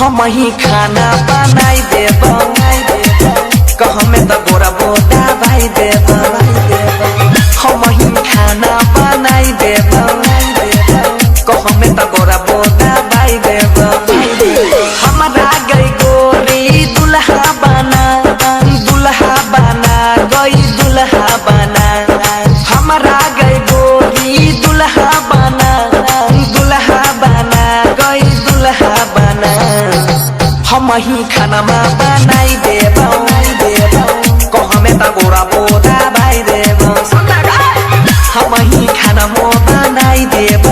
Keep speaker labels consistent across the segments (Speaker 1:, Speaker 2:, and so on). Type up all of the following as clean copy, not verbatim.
Speaker 1: हम ही खाना बनाई देब कहमें तो गोरा बोदा भाई देब हम ही खाना बनाई देब कहमें तो गोरा बोदा भाई देब हमारा गई गोरी दुल्हा बना गई दुल्हा बना हमारा गई गोरी दुल्हा बना गई दुल्हा बना हम ही खाना बनाई देब कहमें तो गोरा बोदा भाई देब हम ही खाना बनाई देब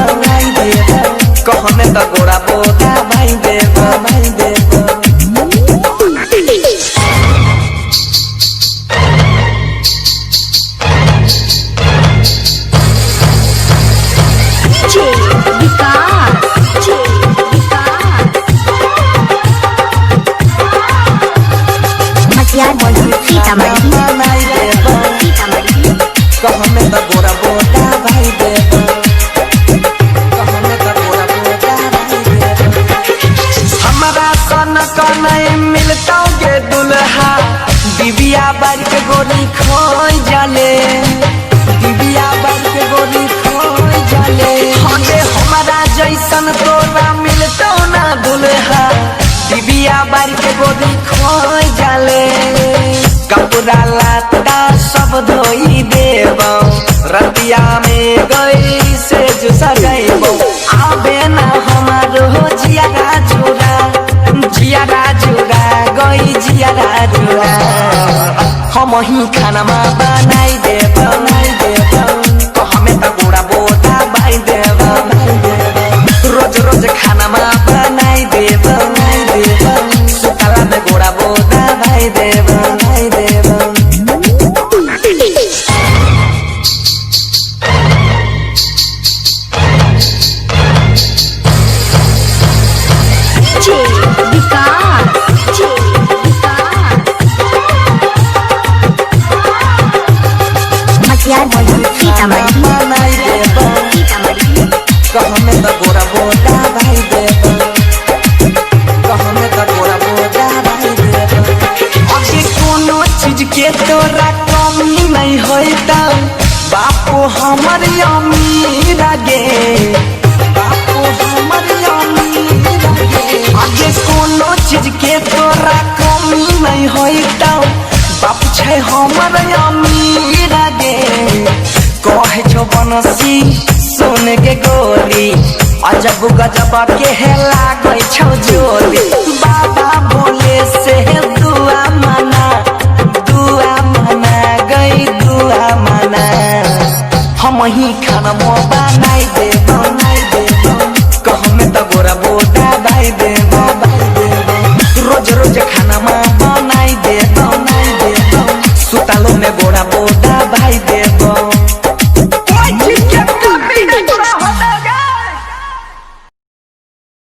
Speaker 1: कहमें तो गोरा बोदा भाई देब कहमें तो गोरा बोदा भाई देब कहमें तो गोरा बोदा भाई देब हमारा सन कने मिलता के दुल्हा दिव्या बार के गोरी खोई जाले दिव्या बार के गोरी खोई जाले हमारा जैसन तोरा मिलता ना दुल्हा दिव्या बार के गोरी खोई जाले कपड़ा लाता सब धोई देब रतिया में गई से जुसा गईब आबे ना हमारो जियारा जुरा गई जियारा जुरा हम ही खाना बनाई देब कहमें तो गोरा बोदा भाई देब रोज रोज खाना बनाई देब सुतला में गोरा बोदा भाई देब कहमें तो गोरा बोदा भाई देब कहमें तो गोरा बोदा भाई देब अभी कोनो चीज के तोरा कमी नहीं होता बापू हमर अमीर गे बापू हमर अमीर गे अभी कोनो चीज के तोरा कमी नहीं होता बापू छै हमर अमीर गे कहे छो बनसी सुन के गोरी अजब गजब के है लागई